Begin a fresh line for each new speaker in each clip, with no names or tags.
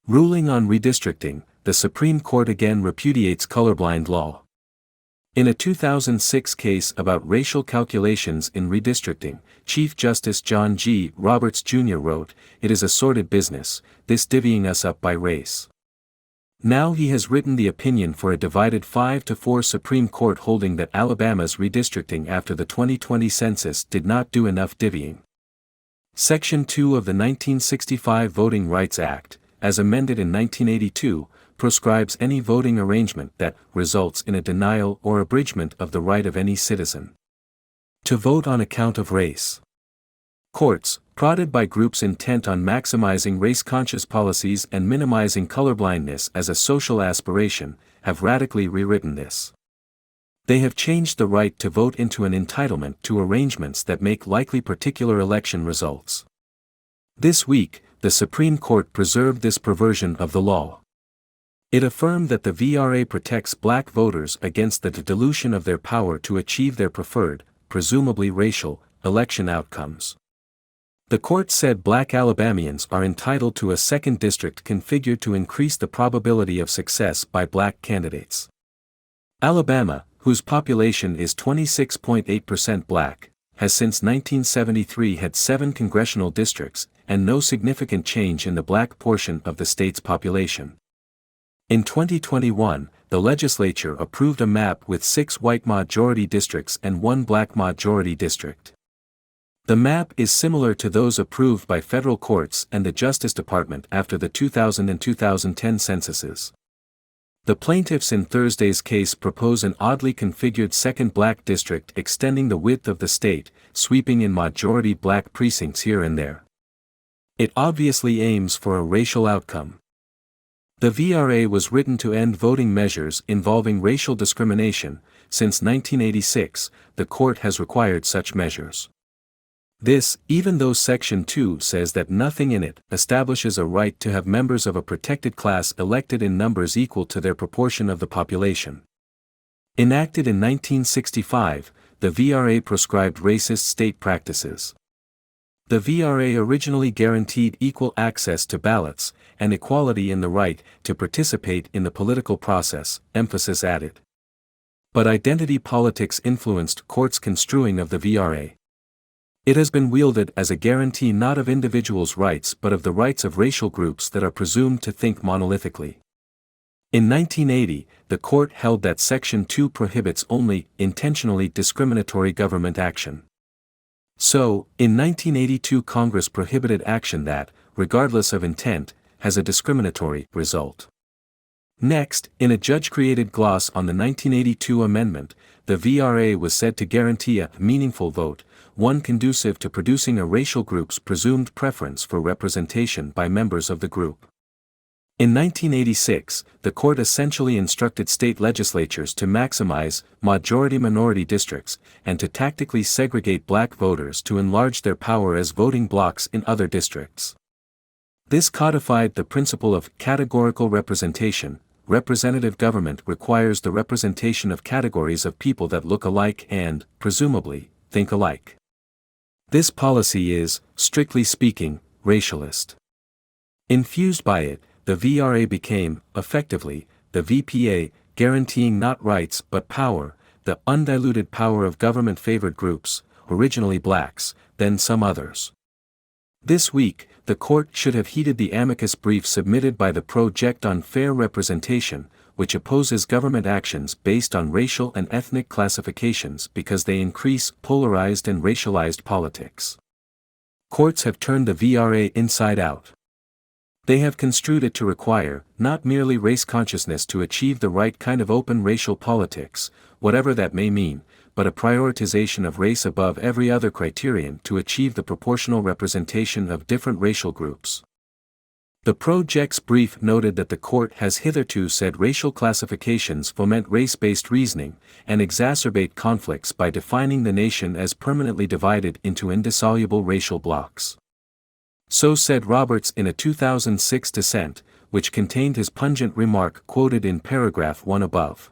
Ruling on redistricting, the Supreme Court again repudiates colorblind law. In a 2006 case about racial calculations in redistricting, Chief Justice John G. Roberts Jr. wrote, "It is a sordid business, this divvying us up by race." Now he has written the opinion for a divided 5-4 Supreme Court holding that Alabama's redistricting after the 2020 census did not do enough divvying. Section 2 of the 1965 Voting Rights Act, as amended in 1982, proscribes any voting arrangement that results in a denial or abridgment of the right of any citizen to vote on account of race. Courts, prodded by groups intent on maximizing race-conscious policies and minimizing colorblindness as a social aspiration, have radically rewritten this. They have changed the right to vote into an entitlement to arrangements that make likely particular election results. This week, the Supreme Court preserved this perversion of the law. It affirmed that the VRA protects black voters against the dilution of their power to achieve their preferred, presumably racial, election outcomes. The court said black Alabamians are entitled to a second district configured to increase the probability of success by black candidates. Alabama, whose population is 26.8% black, has since 1973 had 7 congressional districts, and no significant change in the black portion of the state's population. In 2021, the legislature approved a map with 6 white majority districts and 1 black majority district. The map is similar to those approved by federal courts and the Justice Department after the 2000 and 2010 censuses. The plaintiffs in Thursday's case propose an oddly configured second black district extending the width of the state, sweeping in majority black precincts here and there. It obviously aims for a racial outcome. The VRA was written to end voting measures involving racial discrimination. Since 1986, the court has required such measures. This, even though Section 2 says that nothing in it establishes a right to have members of a protected class elected in numbers equal to their proportion of the population. Enacted in 1965, the VRA proscribed racist state practices. The VRA originally guaranteed equal access to ballots, and equality in the right to participate in the political process, emphasis added. But identity politics influenced courts' construing of the VRA. It has been wielded as a guarantee not of individuals' rights but of the rights of racial groups that are presumed to think monolithically. In 1980, the court held that Section 2 prohibits only intentionally discriminatory government action. So, in 1982 Congress prohibited action that, regardless of intent, has a discriminatory result. Next, in a judge-created gloss on the 1982 amendment, the VRA was said to guarantee a meaningful vote, one conducive to producing a racial group's presumed preference for representation by members of the group. In 1986, the court essentially instructed state legislatures to maximize majority-minority districts and to tactically segregate black voters to enlarge their power as voting blocs in other districts. This codified the principle of categorical representation. Representative government requires the representation of categories of people that look alike and, presumably, think alike. This policy is, strictly speaking, racialist. Infused by it, the VRA became, effectively, the VPA, guaranteeing not rights but power, the undiluted power of government-favored groups, originally blacks, then some others. This week, the court should have heeded the amicus brief submitted by the Project on Fair Representation, which opposes government actions based on racial and ethnic classifications because they increase polarized and racialized politics. Courts have turned the VRA inside out. They have construed it to require, not merely race consciousness to achieve the right kind of open racial politics, whatever that may mean, but a prioritization of race above every other criterion to achieve the proportional representation of different racial groups. The Project's brief noted that the court has hitherto said racial classifications foment race-based reasoning and exacerbate conflicts by defining the nation as permanently divided into indissoluble racial blocs. So said Roberts in a 2006 dissent, which contained his pungent remark quoted in paragraph 1 above.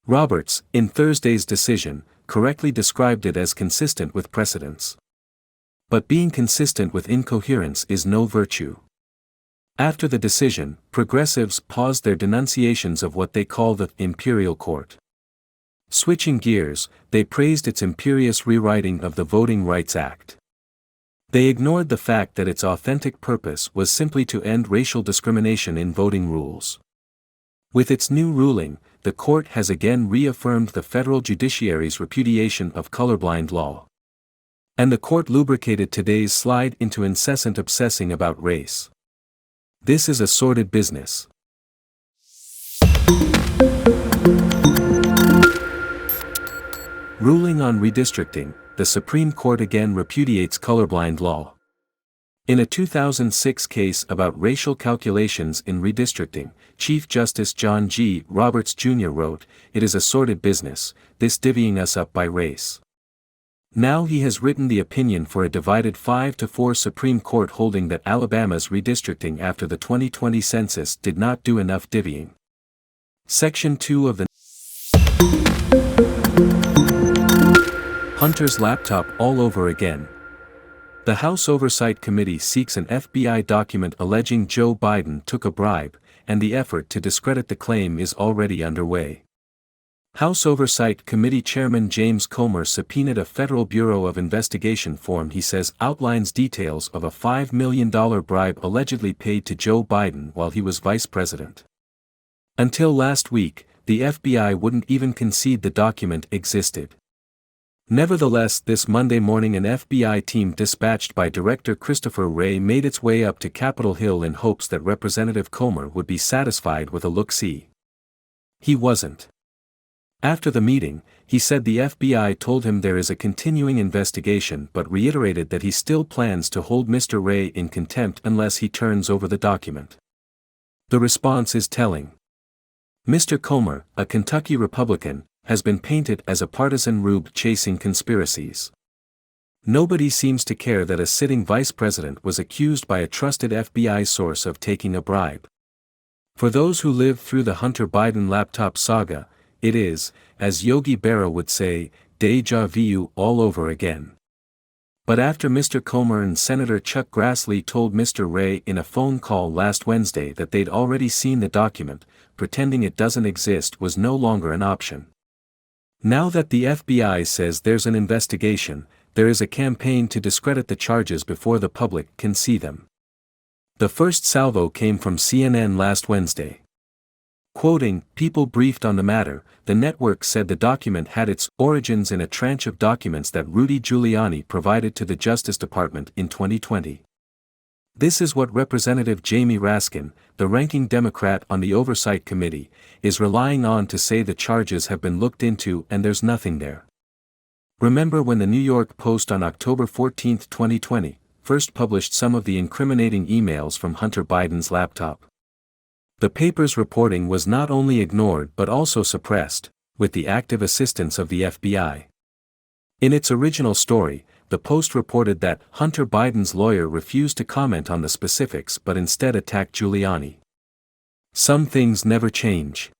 Roberts, in Thursday's decision, correctly described it as consistent with precedents. But being consistent with incoherence is no virtue. After the decision, progressives paused their denunciations of what they call the imperial court. Switching gears, they praised its imperious rewriting of the Voting Rights Act. They ignored the fact that its authentic purpose was simply to end racial discrimination in voting rules. With its new ruling, the court has again reaffirmed the federal judiciary's repudiation of colorblind law. And the court lubricated today's slide into incessant obsessing about race. This is a sordid business. Ruling on redistricting, the Supreme Court again repudiates colorblind law. In a 2006 case about racial calculations in redistricting, Chief Justice John G. Roberts Jr. wrote, "It is a sordid business, this divvying us up by race." Now he has written the opinion for a divided 5-4 Supreme Court holding that Alabama's redistricting after the 2020 census did not do enough divvying. Section 2 of the Hunter's laptop all over again. The House Oversight Committee seeks an FBI document alleging Joe Biden took a bribe, and the effort to discredit the claim is already underway. House Oversight Committee Chairman James Comer subpoenaed a Federal Bureau of Investigation form he says outlines details of a $5 million bribe allegedly paid to Joe Biden while he was vice president. Until last week, the FBI wouldn't even concede the document existed. Nevertheless, this Monday morning an FBI team dispatched by Director Christopher Wray made its way up to Capitol Hill in hopes that Representative Comer would be satisfied with a look-see. He wasn't. After the meeting, he said the FBI told him there is a continuing investigation but reiterated that he still plans to hold Mr. Wray in contempt unless he turns over the document. The response is telling. Mr. Comer, a Kentucky Republican, has been painted as a partisan rube chasing conspiracies. Nobody seems to care that a sitting vice president was accused by a trusted FBI source of taking a bribe. For those who lived through the Hunter Biden laptop saga, it is, as Yogi Berra would say, déjà vu all over again. But after Mr. Comer and Senator Chuck Grassley told Mr. Wray in a phone call last Wednesday that they'd already seen the document, pretending it doesn't exist was no longer an option. Now that the FBI says there's an investigation, there is a campaign to discredit the charges before the public can see them. The first salvo came from CNN last Wednesday. Quoting, "People briefed on the matter, the network said the document had its origins in a tranche of documents that Rudy Giuliani provided to the Justice Department in 2020. This is what Representative Jamie Raskin, the ranking Democrat on the Oversight Committee, is relying on to say the charges have been looked into and there's nothing there." Remember when the New York Post on October 14, 2020, first published some of the incriminating emails from Hunter Biden's laptop? The paper's reporting was not only ignored but also suppressed, with the active assistance of the FBI. In its original story, the Post reported that Hunter Biden's lawyer refused to comment on the specifics but instead attacked Giuliani. Some things never change.